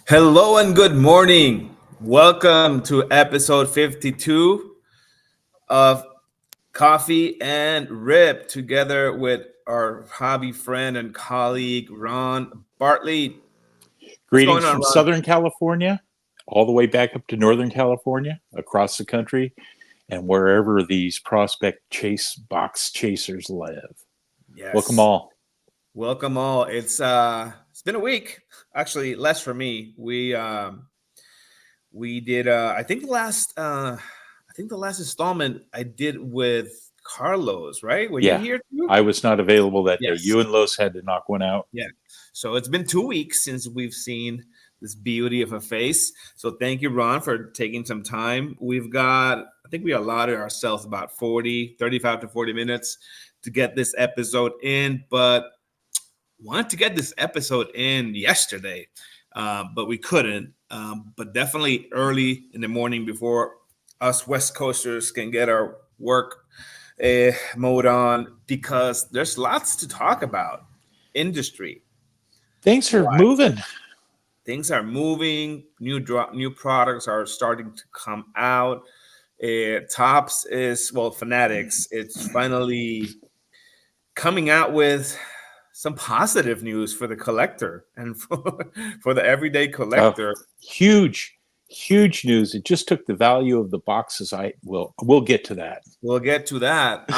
Hello and good morning. Welcome to episode 52 of Coffee and Rip together with our hobby friend and colleague Ron Bartley. What's going Greetings on, from Ron? Southern California, all the way back up to Northern California, across the country, and wherever these prospect chase box chasers live. Welcome Yes. all. Welcome all. It's been a week. Actually, less for me. We did I think the last installment I did with Carlos, right? Were you Yeah, here too? I was not available that day. Yes. You and Los had to knock one out. Yeah. So it's been 2 weeks since we've seen this beauty of a face. So thank you, Ron, for taking some time. I think we allotted ourselves about 35 to 40 minutes to get this episode in, but wanted to get this episode in yesterday, but we couldn't. But definitely early in the morning before us West Coasters can get our work mode on because there's lots to talk about. Industry, Things are why moving. things are moving, new products are starting to come out. Tops is well, Fanatics. It's finally coming out with some positive news for the collector and for the everyday Oh, collector. huge, huge news. It just took the value of the boxes. We'll get to that. We'll get to that.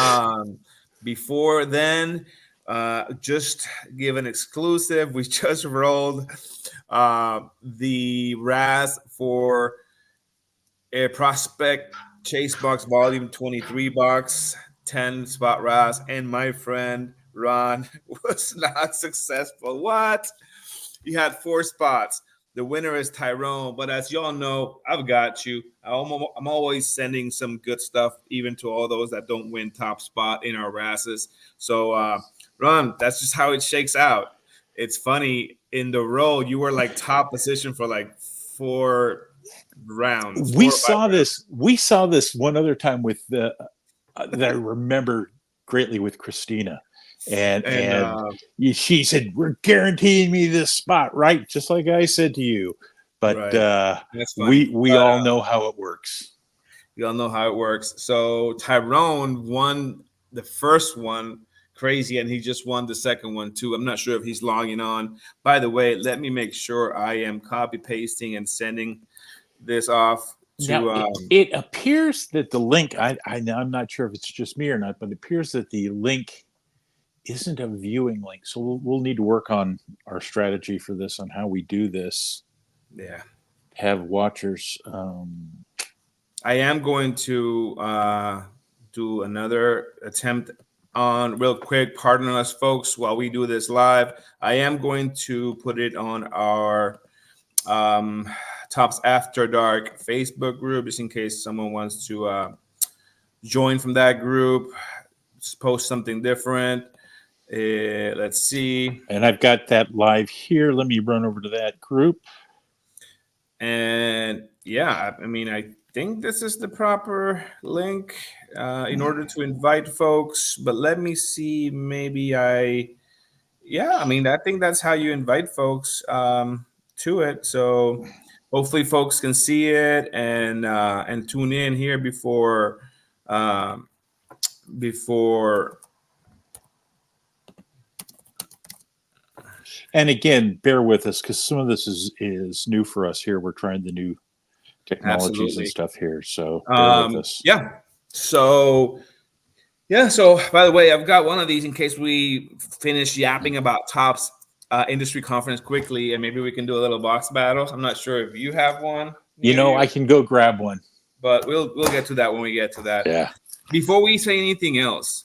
Before then, just give an exclusive. We just rolled the RAS for a Prospect Chase Box Volume 23 box, 10 spot RAS, and my friend Ron was not successful. What? He had 4 spots. The winner is Tyrone, but as y'all know, I've got you. I'm always sending some good stuff, even to all those that don't win top spot in our RASs. So, Ron, that's just how it shakes out. It's funny in the row, you were like top position for like 4 rounds, We 4 or 5 saw rounds. this. We saw this one other time with the that I remember greatly with Christina, And and she said, "We're guaranteeing me this spot, right?" Just like I said to you. But right, that's funny. we all know how it works. You all know how it works. So Tyrone won the first one crazy, and he just won the second one too. I'm not sure if he's logging on. By the way, let me make sure I am copy pasting and sending this off Now to it appears that the link. I'm not sure if it's just me or not, but it appears that the link isn't a viewing link. So we'll need to work on our strategy for this, on how we do this. yeah. Have watchers. I am going to do another attempt on real quick. Pardon us, folks, while we do this live. I am going to put it on our um, Tops After Dark Facebook group, just in case someone wants to join from that group, just post something different. Let's see. And I've got that live here. Let me run over to that group. And yeah, I mean, I think this is the proper link in order to invite folks. But let me see. Yeah, I mean, I think that's how you invite folks to it. So hopefully, folks can see it and tune in here um, before. And again, bear with us because some of this is new for us here. We're trying the new technologies and Absolutely. stuff here, so bear with us. Yeah. So yeah. So by the way, I've got one of these in case we finish yapping about Tops industry conference quickly, and maybe we can do a little box battle. I'm not sure if you have one You near know, you, I can go grab one. but we'll get to that when we get to that. Yeah. Before we say anything else,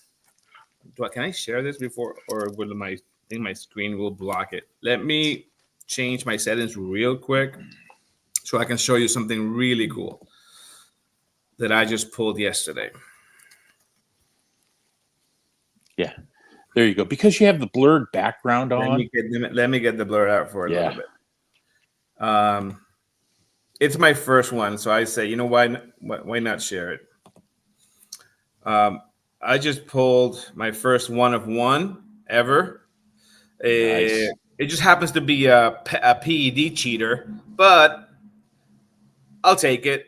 can I share this before, or will I think my screen will block it? Let me change my settings real quick so I can show you something really cool that I just pulled yesterday. Yeah. There you go. Because you have the blurred background Let on. me get the blur out for a little Yeah. bit. It's my first one, so I say, you know, why not share it? I just pulled my first one of one ever. Nice. It just happens to be a PED cheater, but I'll take it.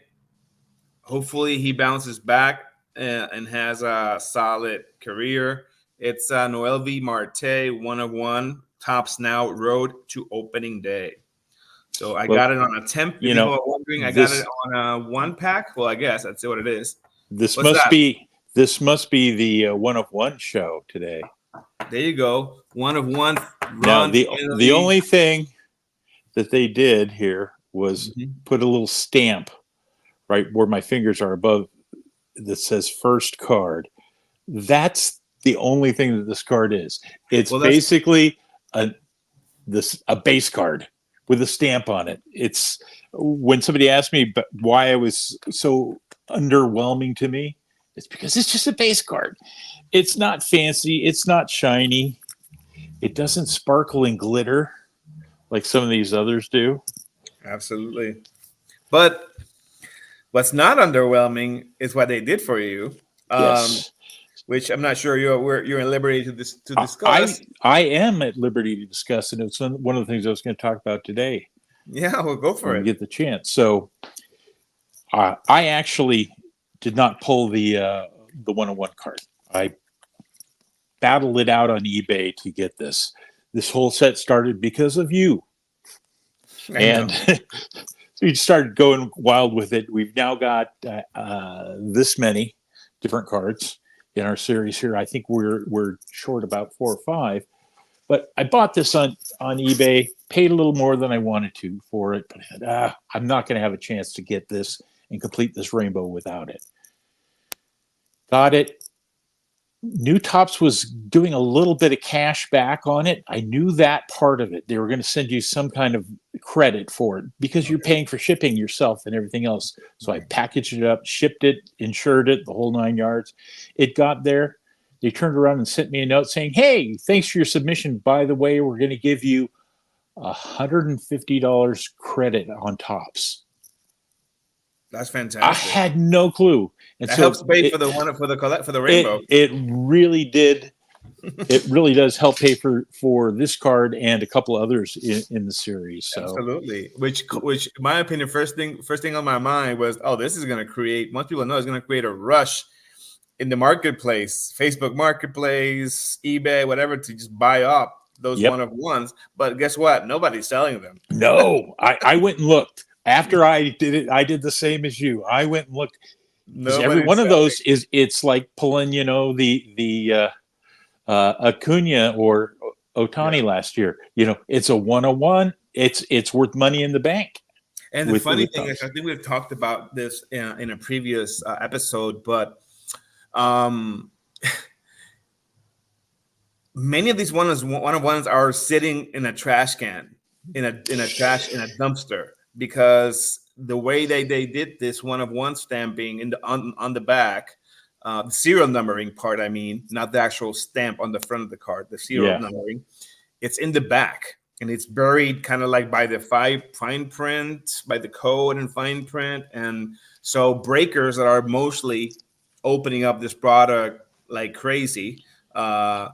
Hopefully, he bounces back and has a solid career. It's Noel V. Marte, 1 of 1, Tops Now Road to Opening Day. So I Well, got it on a temp. If you people know, are wondering, I got it this on a 1 pack. Well, I guess that's what it is. this What's must that? be this must be the 1 of 1 show today. There you go. 1 of 1 Now, runs the in the the league. only thing that they did here was Mhm. put a little stamp right where my fingers are above that says first card. That's the only thing that this card is. It's Well, that's basically a base card with a stamp on it. It's when somebody asked me why I was so underwhelming to me, it's because it's just a base card. It's not fancy, it's not shiny, it doesn't sparkle and glitter like some of these others do. absolutely. But what's not underwhelming is what they did for you, Yes. which I'm not sure you're in liberty to I discuss. I am at liberty to discuss, and it's one of the things I was going to talk about today Yeah, we'll go for when we it. get the chance. So I actually did not pull the 101 card. I battled it out on eBay to get this. This whole set started because of you, I and know. so we started going wild with it. We've now got this many different cards in our series here. I think we're short about 4 or 5. But I bought this on eBay, paid a little more than I wanted to for it, but I said, I'm not going to have a chance to get this and complete this rainbow without it. Got it. New Tops was doing a little bit of cash back on it. I knew that part of it. They were going to send you some kind of credit for it because you're Okay. paying for shipping yourself and everything else. So I packaged it up, shipped it, insured it, the whole 9 yards. It got there. They turned around and sent me a note saying, "Hey, thanks for your submission. By the way, we're going to give you $150 credit on Tops." That's I fantastic. had no clue. And That so helps pay for the one for the rainbow. it really did. It really does help pay for this card and a couple others in the series. So Absolutely. Which in my opinion, first thing on my mind was, oh, this is going to create. Most people know it's going to create a rush in the marketplace, Facebook Marketplace, eBay, whatever, to just buy up those yep. 1 of 1s. But guess what? Nobody's selling them. No, I went and looked. After I did it, I did the same as you. I went and looked because every Nobody's one of selling. those it's like pulling, the Acuna or Yeah. Otani last year. It's a 101. It's worth money in the bank And the funny with thing is, I those. think we've talked about this in a previous episode, but um, many of these 1 of 1s are sitting in a trash can, in a dumpster, because the way they did this 1 of 1 stamping on the back, the serial numbering part, I mean, not the actual stamp on the front of the card, the serial Yeah, numbering, it's in the back and it's buried kind of like by the fine print, by the code and fine print. And so breakers that are mostly opening up this product like crazy. The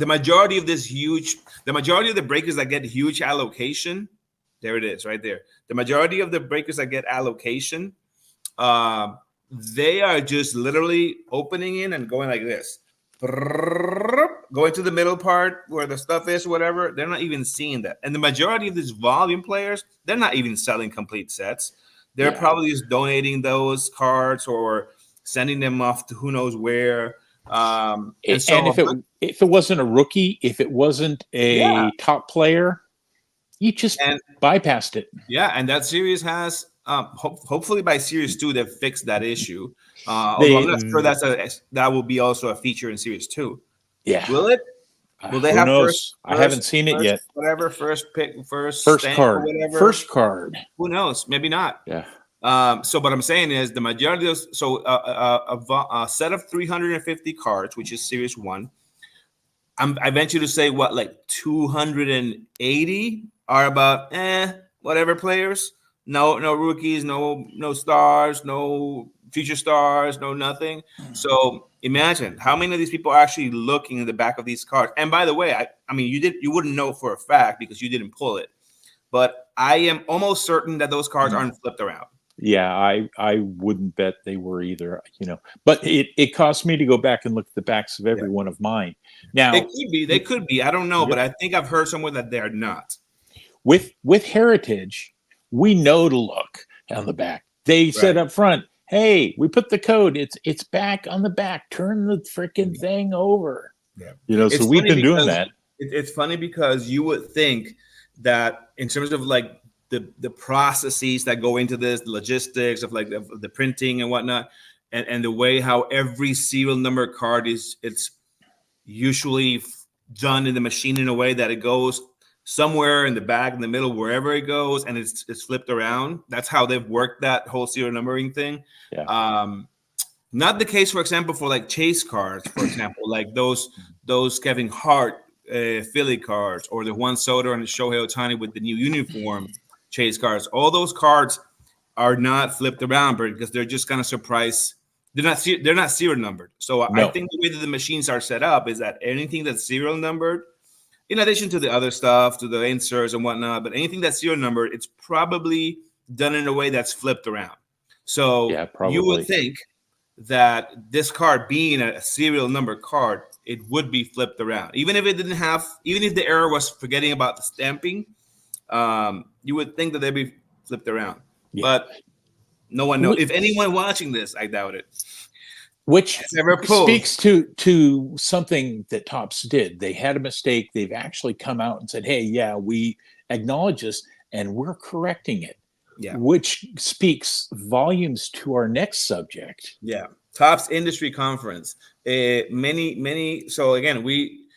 majority of the majority of the breakers that get huge allocation, there it is right there. The majority of the breakers that get allocation, uh, they are just literally opening in and going like this, going to the middle part where the stuff is, whatever. They're not even seeing that. And the majority of these volume players, they're not even selling complete sets. They're yeah. probably just donating those cards or sending them off to who knows where. And And so, if it wasn't a rookie, if it wasn't yeah, a top player, you just and bypassed it. yeah, and that series has hopefully by series 2 they've fixed that issue. Although I'm They, not sure that will be also a feature in series 2. yeah. Will it? Will they Who have knows? I haven't seen it yet. whatever, first pick, first First stamp or card. whatever? First card. Who knows? Maybe not. Yeah. So what I'm saying is the majority of those, so a set of 350 cards, which is series 1. I venture to say what, like 280 are about whatever players. No rookies, no stars, no future stars, no nothing. So imagine how many of these people are actually looking in the back of these cards. And by the way, I mean you wouldn't know for a fact because you didn't pull it. but I am almost certain that those cards aren't flipped around. Yeah, I wouldn't bet they were either, but it cost me to go back and look at the backs of every Yeah. one of mine. It Now, could be. They could be. I don't know, but yep, I think I've heard somewhere that they're not. with Heritage, we know to look on the back. They said Right. up front, "Hey, we put the code. It's back on the back. Turn the freaking thing over." Yeah. So It's we've funny been doing because that. it's funny because you would think that in terms of like the processes that go into this, the logistics of like the printing and whatnot, and the way how every serial number card it's usually done in the machine in a way that it goes somewhere in the back, in the middle, wherever it goes, and it's flipped around. That's how they've worked that whole serial numbering thing. Yeah. Not the case, for example, for like chase cards, for example, like those Kevin Hart Philly cards, or the Juan Soto and the Shohei Ohtani with the new uniform chase cards. All those cards are not flipped around because they're just kind of surprise. They're not serial numbered. So I No. think the way that the machines are set up is that anything that's serial numbered, in addition to the other stuff, to the inserts and whatnot, but anything that's serial numbered, it's probably done in a way that's flipped around. So Yeah, you would probably. think that this card being a serial number card, it would be flipped around. Even if it didn't have, even if the error was forgetting about the stamping, you would think that they'd be flipped around. Yeah. But no one knows. If anyone watching this, I doubt it. Which Ever pulled. speaks to something that Topps did. They had a mistake. They've actually come out and said, "Hey, yeah, we acknowledge this and we're correcting it." Yeah. Which speaks volumes to our next subject. Yeah. Topps Industry Conference. Many. So again, we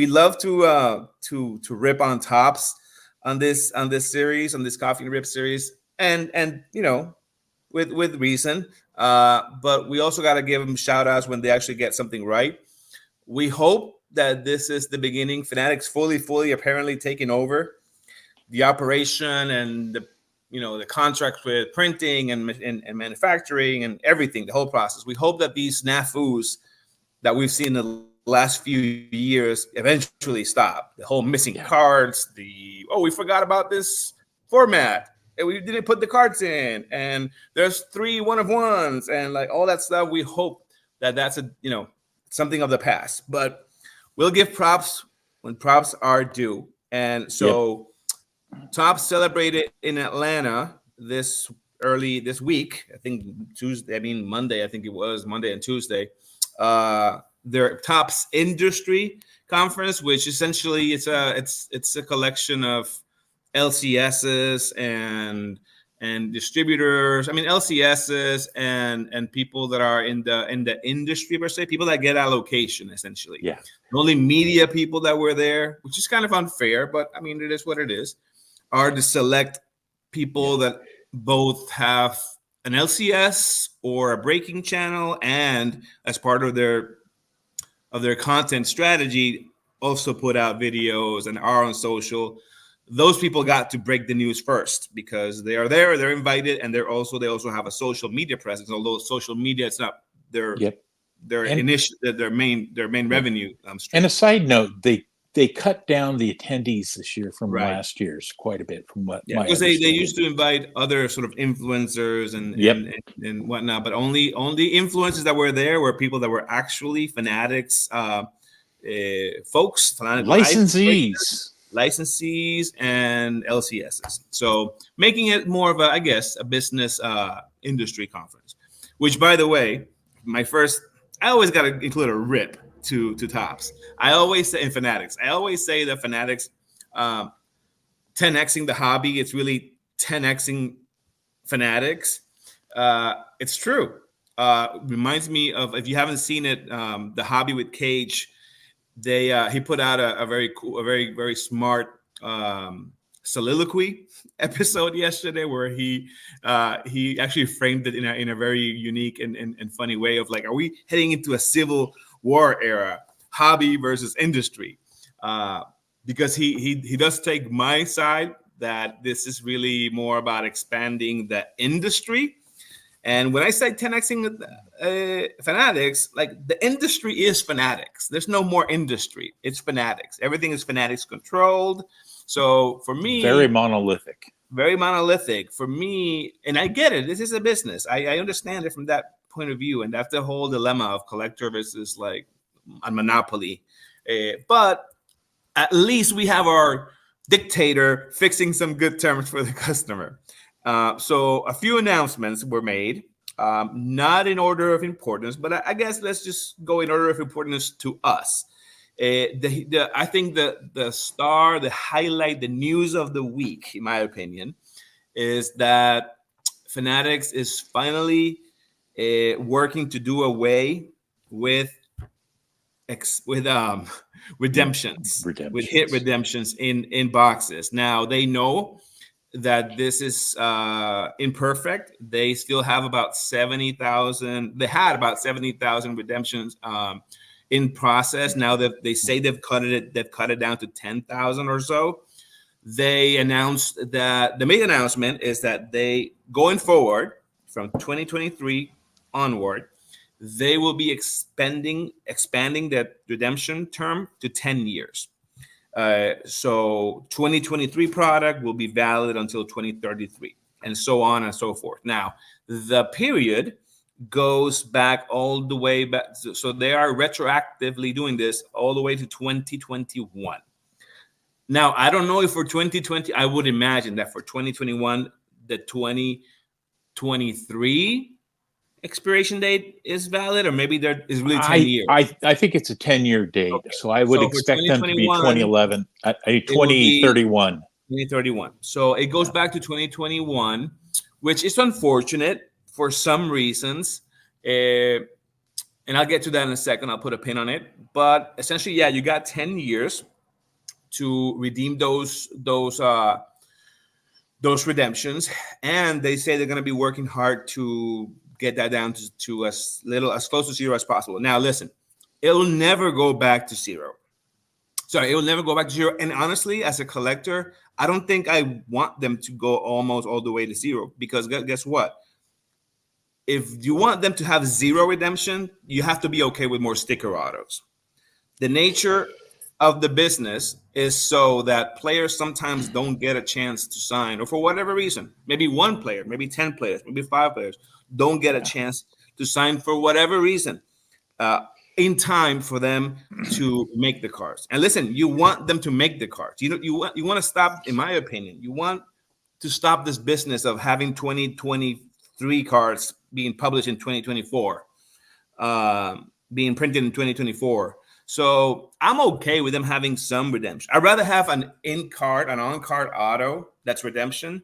love to rip on Topps on this series, on this Coffee and Rip series, and with reason. But we also got to give them shout outs when they actually get something right. We hope that this is the beginning. Fanatics fully apparently taking over the operation and the contracts with printing and manufacturing and everything, the whole process. We hope that these snafus that we've seen in the last few years eventually stop. The whole missing cards, we forgot about this format and we didn't put the cards in, and there's 3 1-of-1s and like all that stuff. We hope that that's something of the past, but we'll give props when props are due. And so Topps celebrated in Atlanta this week. I think Monday. I think it was Monday and Tuesday. Their Topps Industry Conference, which essentially it's a collection of LCSs and distributors. I mean LCSs and people that are in the industry per se, people that get allocation essentially. Yeah. The only media people that were there, which is kind of unfair, but I mean it is what it is, are the select people that both have an LCS or a breaking channel, and as part of their content strategy, also put out videos and are on social. Those people got to break the news first because they are there, they're invited, and they also have a social media presence. Although social media, it's not their main revenue stream. And a side note, they cut down the attendees this year from Right. last year's quite a bit, from what because they used to invite other sort of influencers and whatnot, but only influencers that were there were people that were actually Fanatics folks, licensees and LCSs. So making it more of a business industry conference, which, by the way, I always got to include a rip to Topps. I always say in Fanatics, that Fanatics 10xing the hobby. It's really 10xing Fanatics. It's true. Reminds me of, if you haven't seen it, the Hobby with Cage. He put out a very cool, a very smart soliloquy episode yesterday, where he actually framed it in a very unique and funny way of like, are we heading into a civil war era, hobby versus industry? Because he does take my side that this is really more about expanding the industry. And when I say 10xing Fanatics, like the industry is Fanatics. There's no more industry. It's Fanatics. Everything is Fanatics controlled. So for Very me, monolithic. very monolithic. For me, and I get it. This is a business. I understand it from that point of view, and that's the whole dilemma of collector versus like a monopoly. But at least we have our dictator fixing some good terms for the customer. So a few announcements were made, not in order of importance, but I guess let's just go in order of importance to us. I think the highlight, the news of the week, in my opinion, is that Fanatics is finally working to do away with with redemptions, with hit Redemptions. redemptions in boxes. Now they know that this is imperfect. They still have about 70,000. They had about 70,000 redemptions in process. Now that they say they've cut it down to 10,000 or so. They announced that the main announcement is that they going forward from 2023 onward, they will be expanding that redemption term to 10 years. So 2023 product will be valid until 2033, and so on and so forth. Now, the period goes back all the way back. So they are retroactively doing this all the way to 2021. Now, I don't know if for 2020, I would imagine that for 2021, the 2023 expiration date is valid, or maybe there is really 10 years. I think it's a 10-year date, Okay. so I would So for expect them to be 2021, 2011, it will be 2031. 2031. So it goes Yeah. back to 2021, which is unfortunate for some reasons. And I'll get to that in a second. I'll put a pin on it. But essentially, yeah, you got 10 years to redeem those redemptions, and they say they're going to be working hard to get that down to as close to zero as possible. Now, listen, it'll never go back to zero. Sorry, it will never go back to zero. And honestly, as a collector, I don't think I want them to go almost all the way to zero, because guess what? If you want them to have zero redemption, you have to be okay with more sticker autos. The nature of the business is so that players sometimes don't get a chance to sign, or for whatever reason, maybe one player, maybe 10 players, maybe 5 players don't get a chance to sign for whatever reason in time for them to make the cards. And listen, you want them to make the cards. You want to stop, in my opinion, you want to stop this business of having 2023 cards being published in 2024, being printed in 2024. So I'm okay with them having some redemption. I'd rather have an on-card auto that's redemption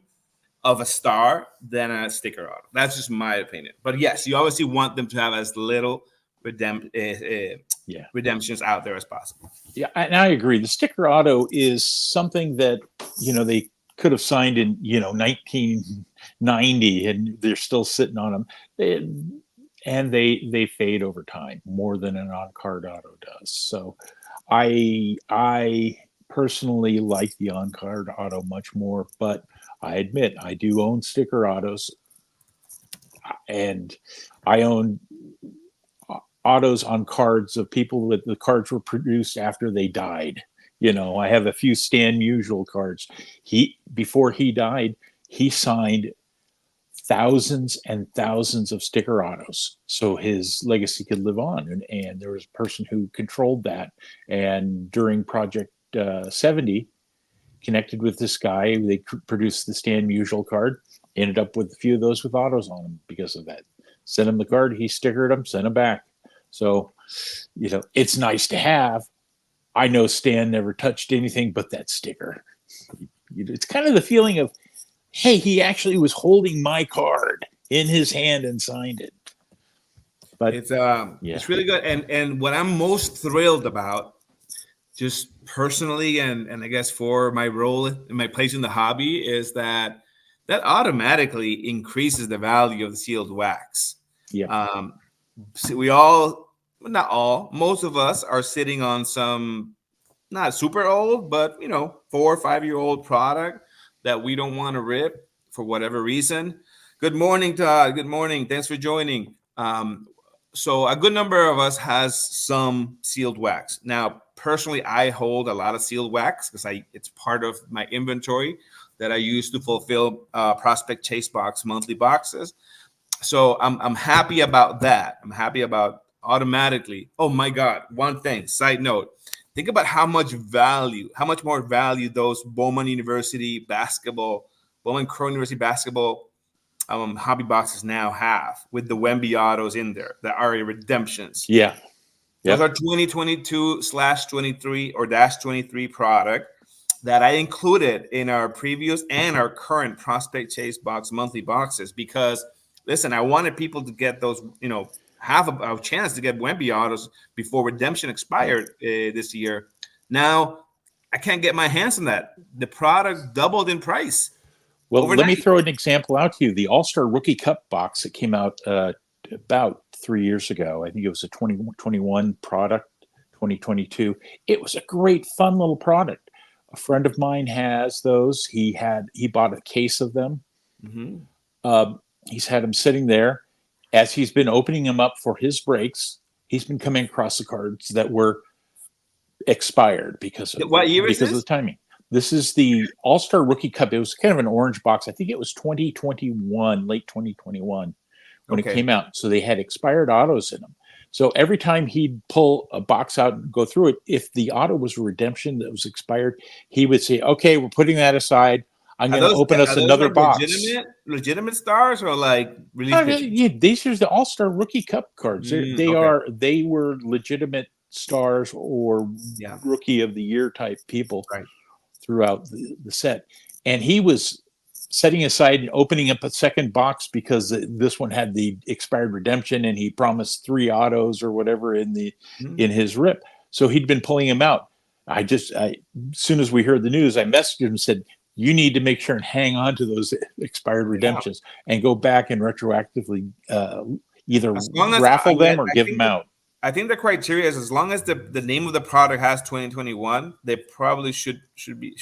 of a star than a sticker auto. That's just my opinion. But yes, you obviously want them to have as little redemptions out there as possible. Yeah, and I agree. The sticker auto is something that they could have signed in 1990, and they're still sitting on them. And they fade over time more than an on-card auto does. So I personally like the on-card auto much more, but I admit I do own sticker autos, and I own autos on cards of people that the cards were produced after they died. I have a few Stan Musial cards. Before he died, he signed thousands and thousands of sticker autos so his legacy could live on. And there was a person who controlled that. And during Project 70, connected with this guy, they produced the Stan Musial card, ended up with a few of those with autos on them because of that. Sent him the card, he stickered them, sent them back. So, it's nice to have. I know Stan never touched anything but that sticker. It's kind of the feeling of, hey, he actually was holding my card in his hand and signed it. But it's really good. And what I'm most thrilled about, just personally, and I guess for my role in my place in the hobby, is that automatically increases the value of the sealed wax. Yeah. So we all, not all, most of us are sitting on some not super old, but 4 or 5-year-old product that we don't want to rip for whatever reason. Good morning, Todd. Good morning. Thanks for joining. So a good number of us has some sealed wax. Now, personally, I hold a lot of sealed wax because it's part of my inventory that I use to fulfill Prospect Chase Box monthly boxes. So I'm happy about that. I'm happy about automatically. Oh my God! One thing. Side note. Think about how much more value those Bowman Crow University basketball hobby boxes now have with the Wemby autos in there, the ARIA redemptions. Yeah. Those Yep. are 2022/23 or -23 product that I included in our previous and our current Prospect Chase Box monthly boxes because, listen, I wanted people to get those, have a chance to get Wemby autos before redemption expired this year. Now, I can't get my hands on that. The product doubled in price Well, let me overnight. throw an example out to you. The All-Star Rookie Cup box that came out about 3 years ago. I think it was a 2021 product, 2022. It was a great, fun little product. A friend of mine has those. He bought a case of them. Mm-hmm. He's had them sitting there. As he's been opening them up for his breaks, he's been coming across the cards that were expired because of What year is the this? timing. This is the All-Star Rookie Cup. It was kind of an orange box. I think it was 2021, late 2021 when it Okay. came out. So they had expired autos in them. So every time he'd pull a box out and go through it, if the auto was a redemption that was expired, he would say, "Okay, we're putting that aside. I'm going to open us another Like box." legitimate stars or like release pitchers? Yeah, these are the All-Star Rookie Cup cards. Okay. They were legitimate stars or Yeah. Rookie of the Year type people Right. throughout the set. And he was setting aside and opening up a second box because this one had the expired redemption and he promised 3 autos or whatever in his rip. So he'd been pulling them out. As soon as we heard the news, I messaged him and said, "You need to make sure and hang on to those expired redemptions and go back and retroactively either As long as raffle them or give them out." I think the criteria is as long as the name of the product has 2021, they probably should be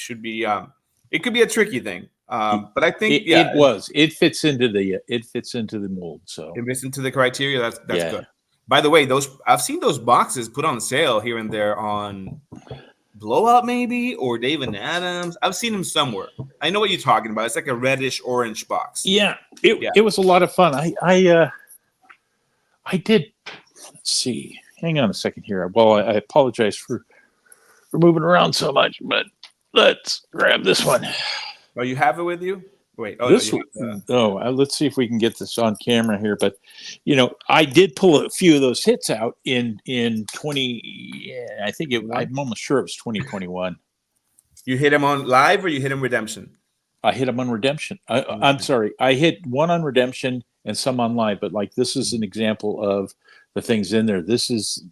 it could be a tricky thing. But I think it fits into the mold. So if it's into the criteria, that's yeah. good. By the way, I've seen those boxes put on sale here and there on Blowout maybe or David Adams. I've seen them somewhere. I know what you're talking about. It's like a reddish orange box. Yeah, it was a lot of fun. I did. Let's see. Hang on a second here. Well, I apologize for moving around so much, but let's grab this one. Oh, you have it with you? Wait. Oh, let's see if we can get this on camera here. But I did pull a few of those hits out in 20. Yeah, I think I'm almost sure it was 2021. You hit him on live or you hit him redemption? I hit him on redemption. I'm sorry. I hit one on redemption and some on live. But like this is an example of the things in there. This is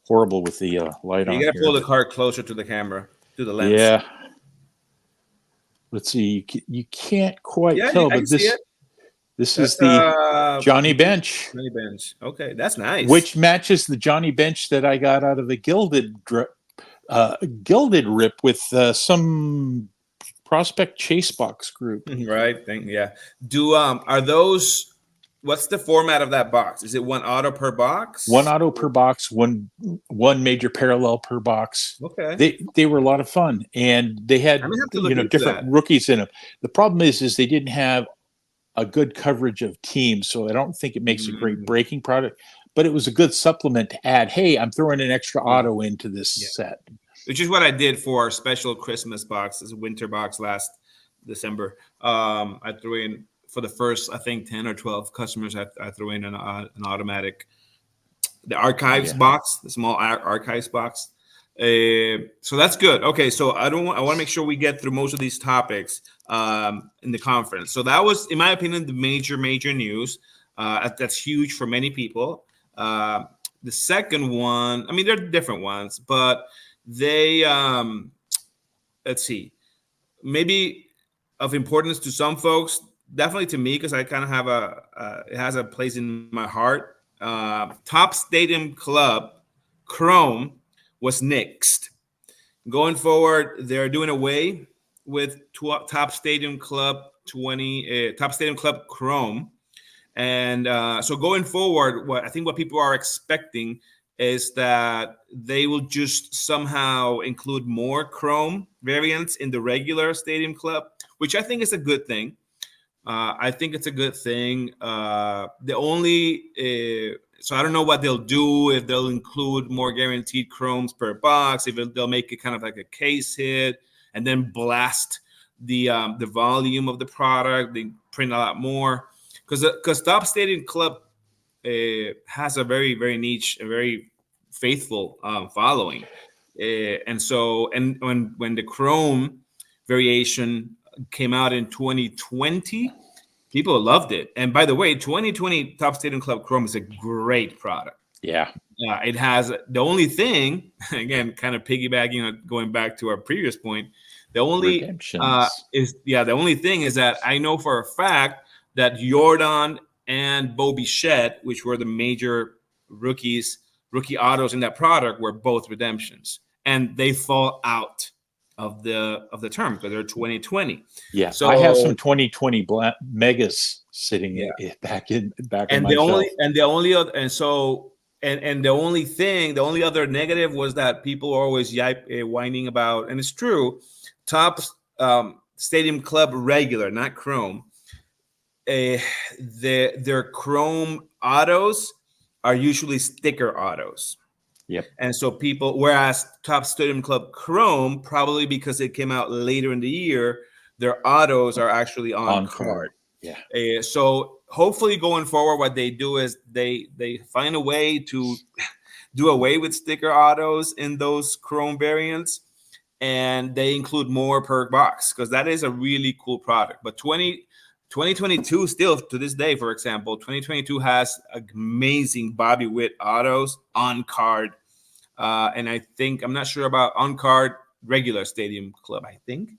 horrible with the light on. You gotta pull the card closer to the camera, to the lens. Yeah. Let's see. You can't quite tell, but this is the Johnny Bench. Johnny Bench. Okay, that's nice. Which matches the Johnny Bench that I got out of the gilded rip with some Prospect Chase Box group. Right. Yeah. Are those? What's the format of that box? Is it one auto per box? One auto per box, one major parallel per box. Okay. They were a lot of fun, and they had different rookies in them. The problem is they didn't have a good coverage of teams, so I don't think it makes a great breaking product. But it was a good supplement to add. Hey, I'm throwing an extra auto into this set, which is what I did for our special Christmas box, this winter box last December. I threw in. For the first, I think 10 or 12 customers, I threw in an automatic, the archives box, the small archives box. So that's good. Okay, so I want to make sure we get through most of these topics in the conference. So that was, in my opinion, the major news. That's huge for many people. The second one, I mean, they're different ones, but they, let's see, maybe of importance to some folks. Definitely to me, because I kind of have it has a place in my heart. Top Stadium Club Chrome was nixed. Going forward, they're doing away with Top Stadium Club Top Stadium Club Chrome, and so going forward, what people are expecting is that they will just somehow include more chrome variants in the regular Stadium Club, which I think is a good thing. I think it's a good thing. The only so I don't know what they'll do, if they'll include more guaranteed chromes per box, if they'll make it kind of like a case hit and then blast the volume of the product. They print a lot more because Top Stadium Club has a very niche, a very faithful following, and so and when the chrome variation came out in 2020, people loved it. And by the way, 2020 Top Stadium Club Chrome is a great product. Yeah. It has the only thing, again, kind of piggybacking on going back to our previous point. The only Redemptions. the only thing is that I know for a fact that Jordan and Bobby Shett, which were the major rookie autos in that product, were both redemptions, and they fall out of the term because they're 2020. Yeah, so I have some 2020 black megas sitting back in and my shelf. the only other and the only other negative was that people are always whining about, and it's true, Topps Stadium Club regular, not chrome, their chrome autos are usually sticker autos. Yep. And so people, whereas Top Stadium Club Chrome, probably because it came out later in the year, their autos are actually on card. Yeah. So hopefully going forward, what they do is they find a way to do away with sticker autos in those Chrome variants, and they include more per box because that is a really cool product. But 2022 still to this day, for example, 2022 has amazing Bobby Witt autos on card. And I think, I'm not sure about on card regular Stadium Club, I think.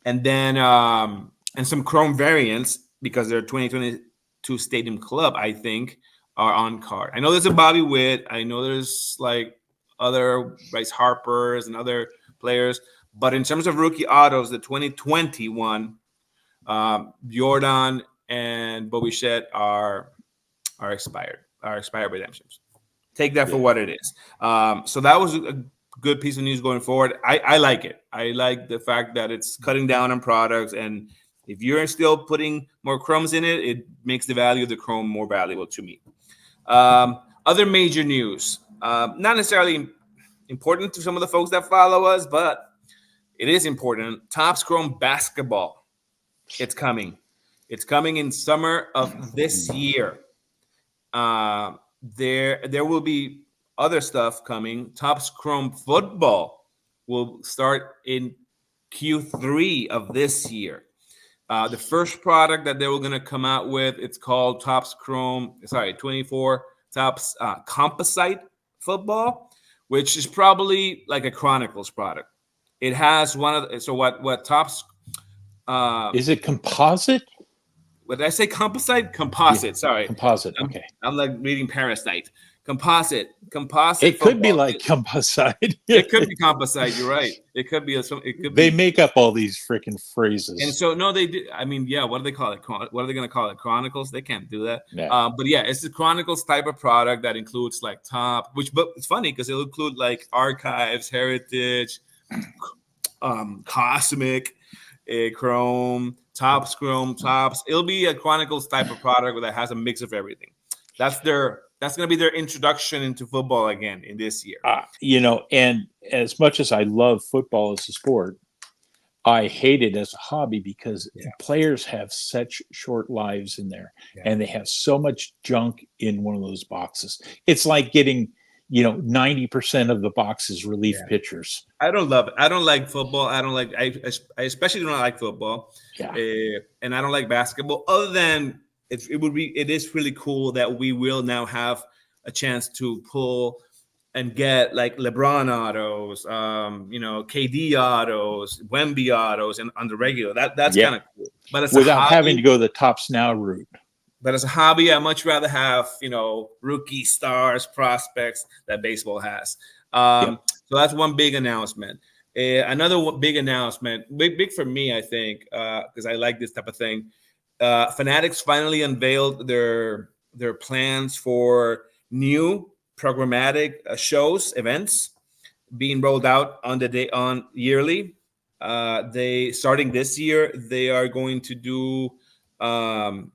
And then, and some chrome variants because they're 2022 Stadium Club, I think, are on card. I know there's a Bobby Witt. I know there's like other Bryce Harpers and other players. But in terms of rookie autos, the 2021 Jordan and Bobby Shett are expired redemptions. Take that for what it is. So that was a good piece of news going forward. I like it. I like the fact that it's cutting down on products, and if you're still putting more chromes in it, it makes the value of the chrome more valuable to me. Other major news, not necessarily important to some of the folks that follow us, but it is important. Topps Chrome basketball. It's coming. It's coming in summer of this year. There will be other stuff coming. Topps Chrome football will start in Q3 of this year. The first product that they were going to come out with, it's called Topps Chrome, 24 Topps Composite football, which is probably like a Chronicles product. It has one of the, so what Topps is it composite? What did I say? Composite? Composite. Yeah. Sorry. Composite. Okay. I'm like reading Parasite. Composite. It could be like composite. It could be composite. You're right. It could be. They make up all these freaking phrases. And so no, they do. I mean, yeah. What do they call it? What are they going to call it? Chronicles? They can't do that. Yeah. But yeah, it's the Chronicles type of product that includes like top. But it's funny because it'll include like archives, heritage, cosmic, chrome. Topps Chrome, Topps. It'll be a Chronicles type of product that has a mix of everything. That's going to be their introduction into football again in this year. And as much as I love football as a sport, I hate it as a hobby because players have such short lives in there, and they have so much junk in one of those boxes. It's like getting 90% of the boxes relief pitchers. I don't love it. I don't like football. I especially don't like football. Yeah. And I don't like basketball. Other than it is really cool that we will now have a chance to pull and get like LeBron autos, KD autos, Wemby autos, and on the regular. That's kind of cool. But it's without having to go the Topps Now route. But as a hobby, I much rather have, rookie stars, prospects that baseball has. So that's one big announcement. Another big announcement, big for me, I think, because I like this type of thing. Fanatics finally unveiled their plans for new programmatic shows, events being rolled out on the day on yearly. They starting this year, they are going to do um,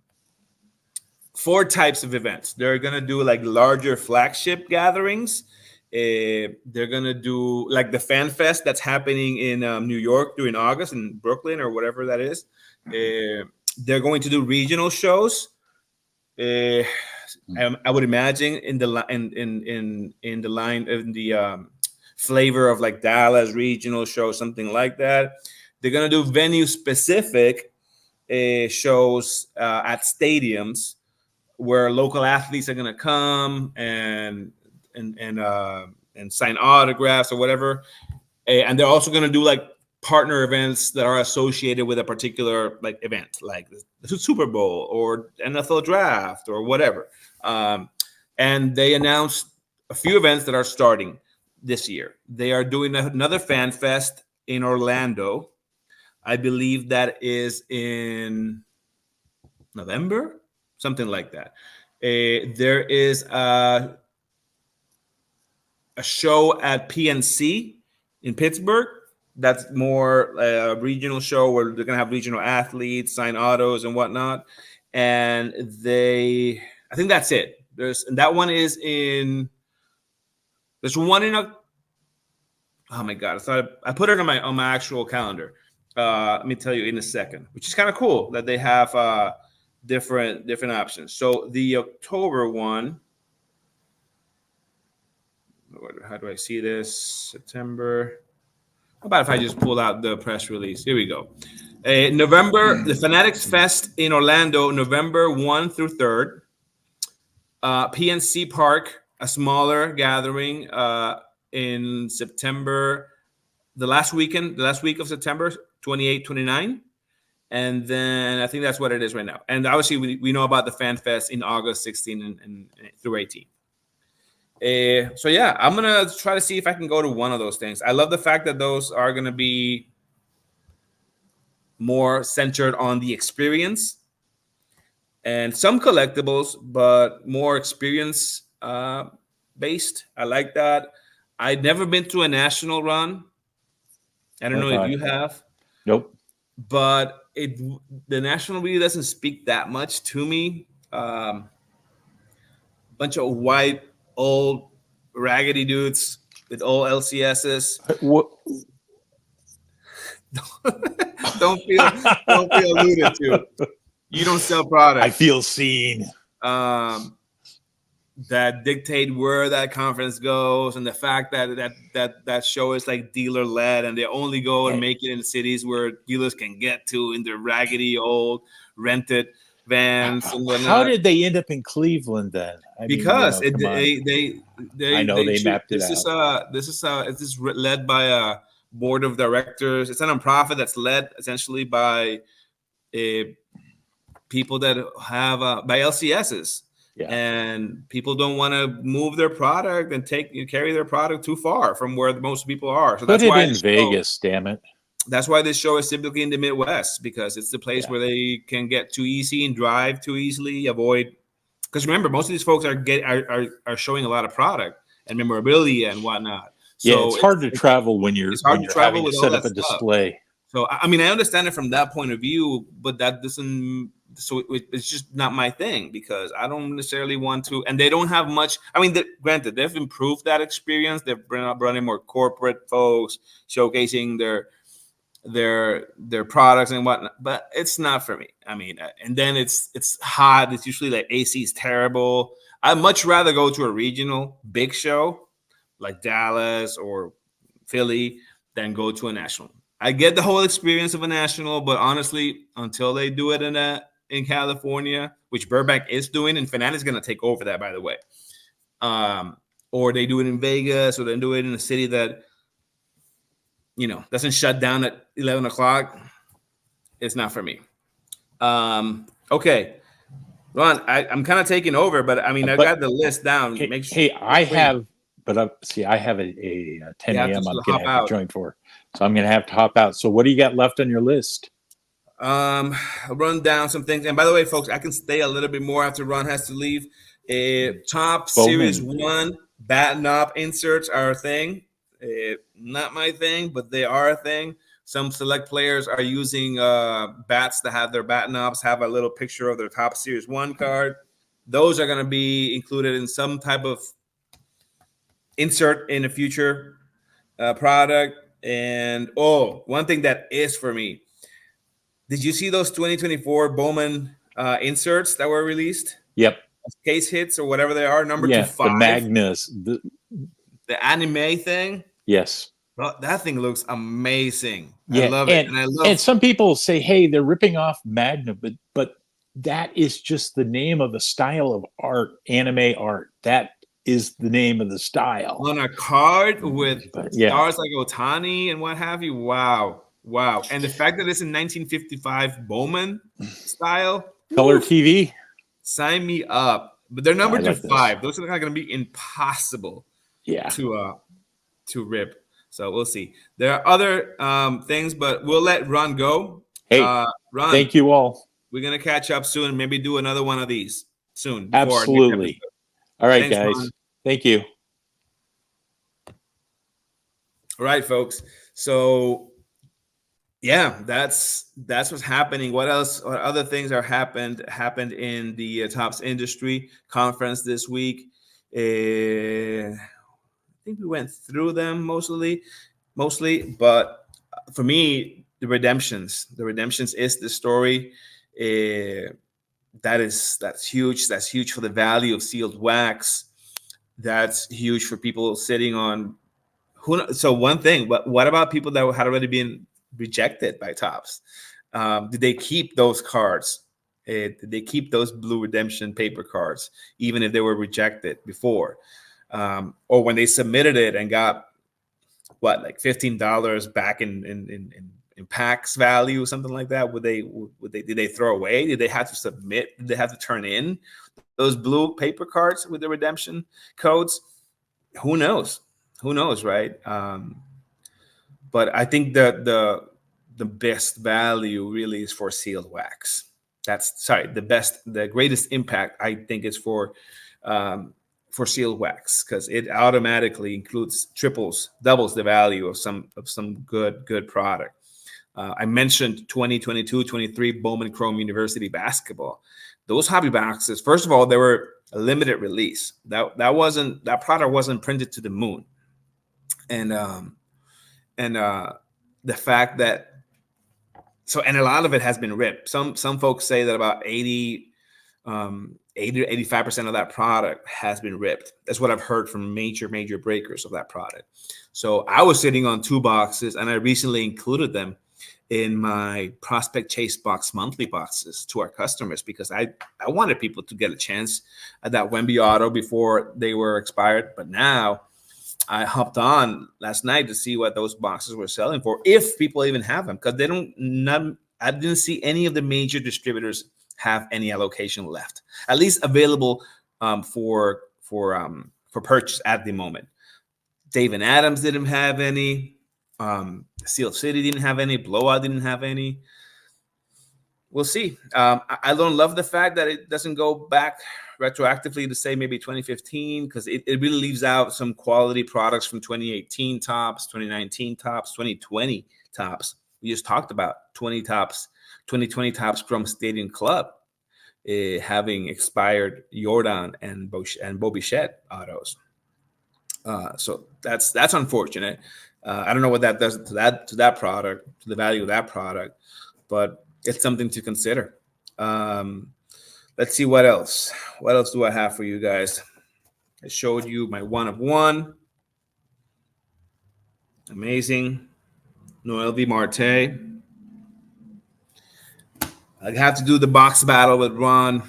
four types of events. They're gonna do like larger flagship gatherings. They're gonna do like the Fan Fest that's happening in New York during August in Brooklyn or whatever that is. They're going to do regional shows. I would imagine in the in the line in the flavor of like Dallas regional show, something like that. They're gonna do venue specific shows at stadiums where local athletes are gonna come and sign autographs or whatever. And they're also gonna do like partner events that are associated with a particular like event, like the Super Bowl or NFL draft or whatever. And they announced a few events that are starting this year. They are doing another Fan Fest in Orlando. I believe that is in November, something like that. There is a show at PNC in Pittsburgh. That's more a regional show where they're gonna have regional athletes sign autos and whatnot. And I think that's it. And that one is in. There's one in a. Oh my god! I put it on my actual calendar. Let me tell you in a second, which is kind of cool that they have different options. So the October one. How do I see this? September. How about if I just pull out the press release? Here we go. November, the Fanatics Fest in Orlando, November 1 through 3rd. PNC Park, a smaller gathering in September, the last week of September, 28, 29. And then I think that's what it is right now. And obviously we know about the Fan Fest in August 16 and through 18. So yeah, I'm gonna try to see if I can go to one of those things. I love the fact that those are gonna be more centered on the experience and some collectibles, but more experience based. I like that. I'd never been to a national run. I don't know if you have. Nope. But the national really doesn't speak that much to me. Bunch of white, old, raggedy dudes with old LCSs. What? don't feel alluded to. You don't sell products. I feel seen. That dictate where that conference goes, and the fact that show is like dealer led, and they only go and make it in cities where dealers can get to in their raggedy old rented vans and whatnot. How did they end up in Cleveland then? Because they mapped it out. This is led by a board of directors. It's a nonprofit that's led essentially by people that have by LCSs. Yeah. And people don't want to move their product and carry their product too far from where most people are. So that's why in Vegas, damn it. That's why this show is typically in the Midwest, because it's the place where they can get too easy and drive too easily. Avoid, because remember, most of these folks are showing a lot of product and memorabilia and whatnot. So it's hard to travel when you're having to set up a display. So I mean, I understand it from that point of view, but that doesn't. So it's just not my thing, because I don't necessarily want to, and they don't have much. I mean, granted, they've improved that experience. They've brought in more corporate folks showcasing their products and whatnot, but it's not for me. I mean, and then it's hot. It's usually like AC is terrible. I'd much rather go to a regional big show like Dallas or Philly than go to a national. I get the whole experience of a national, but honestly, until they do it in California, which Burbank is doing, and Fanatics is going to take over that, by the way. Or they do it in Vegas, or they do it in a city that, doesn't shut down at 11 o'clock. It's not for me. Okay. Ron, I'm kind of taking over, but I mean, I got the list down. I have a 10 a.m. I'm going to have to join for. So I'm going to have to hop out. So what do you got left on your list? I'll run down some things. And by the way, folks, I can stay a little bit more after Ron has to leave. Top Series 1 Bat knob inserts are a thing. Not my thing, but they are a thing. Some select players are using bats that have their bat knobs have a little picture of their top series one card. Those are going to be included in some type of insert in a future product. And one thing that is for me, did you see those 2024 Bowman inserts that were released? Yep. Case hits or whatever they are, number Yeah. 25. The Magnus. The anime thing. Yes. Well, that thing looks amazing. I Yeah. love it, and I And love. some people say, hey, they're ripping off Magna, but that is just the name of a style of art, anime art. That is the name of the style. On a card with Yeah. stars like Otani and what have you. Wow. Wow. And the fact that it's in 1955 Bowman style. Color Woof, TV. sign me up. But they're number I like 5. Those are going to be impossible Yeah. to rip. So we'll see. There are other things, but we'll let Ron go. Hey, Ron, thank you all. We're going to catch up soon. Maybe do another one of these soon. Absolutely. All right, Thanks, guys. Ron. Thank you. All right, folks. So yeah, that's what's happening. What else? What other things are happened in the Topps Industry Conference this week? I think we went through them mostly, but for me, the redemptions is the story. That's huge. That's huge for the value of sealed wax. That's huge for people sitting on so one thing, but what about people that had already been rejected by Topps? Did they keep those cards? Did they keep those blue redemption paper cards, even if they were rejected before? Or when they submitted it and got what, like $15 back in packs value or something like that? Did they throw away? Did they have to submit? Did they have to turn in those blue paper cards with the redemption codes? Who knows? Right? But I think the best value really is for sealed wax. The greatest impact I think is for sealed wax, because it automatically includes doubles the value of some good product. I mentioned 2022-23 Bowman Chrome University basketball. Those hobby boxes, first of all, they were a limited release. That product wasn't printed to the moon, and the fact that and a lot of it has been ripped. Some folks say that about 80 to 85% of that product has been ripped. That's what I've heard from major breakers of that product. So I was sitting on 2 boxes, and I recently included them in my Prospect Chase Box monthly boxes to our customers, because I wanted people to get a chance at that Wemby auto before they were expired. But now I hopped on last night to see what those boxes were selling for, if people even have them, because I didn't see any of the major distributors have any allocation left, at least available for purchase at the moment. Dave and Adams didn't have any. Steel City didn't have any. Blowout didn't have any. We'll see. I don't love the fact that it doesn't go back retroactively to say maybe 2015, because it really leaves out some quality products from 2018 Topps, 2019 Topps, 2020 Topps. We just talked about 2020 Topps Chrome Stadium Club having expired Jordan and Bo Bichette autos. So that's unfortunate. I don't know what that does to that product, to the value of that product, but it's something to consider. Let's see what else. What else do I have for you guys? I showed you my 1 of 1. Amazing. Noel V. Marte. I have to do the box battle with Ron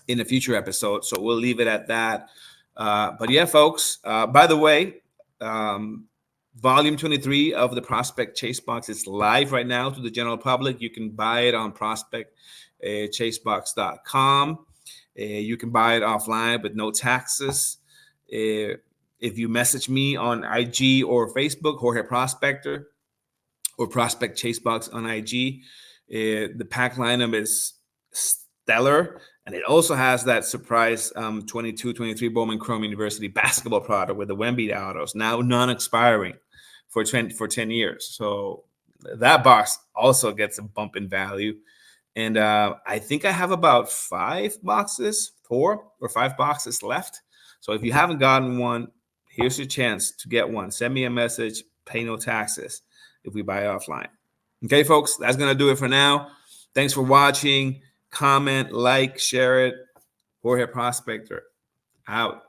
in a future episode, so we'll leave it at that. But yeah, folks, by the way, Volume 23 of the Prospect Chase Box is live right now to the general public. You can buy it on prospectchasebox.com. You can buy it offline with no taxes. If you message me on IG or Facebook, Jorge Prospector, or Prospect Chase Box on IG, the pack lineup is stellar, And it also has that surprise 22-23 Bowman Chrome University basketball product with the Wemby autos, now non-expiring for 10 years. So that box also gets a bump in value. And I think I have about 4 or 5 boxes left. So if you haven't gotten one, here's your chance to get one. Send me a message, pay no taxes if we buy offline. Okay, folks, that's going to do it for now. Thanks for watching. Comment, like, share it. Jorge Prospector out.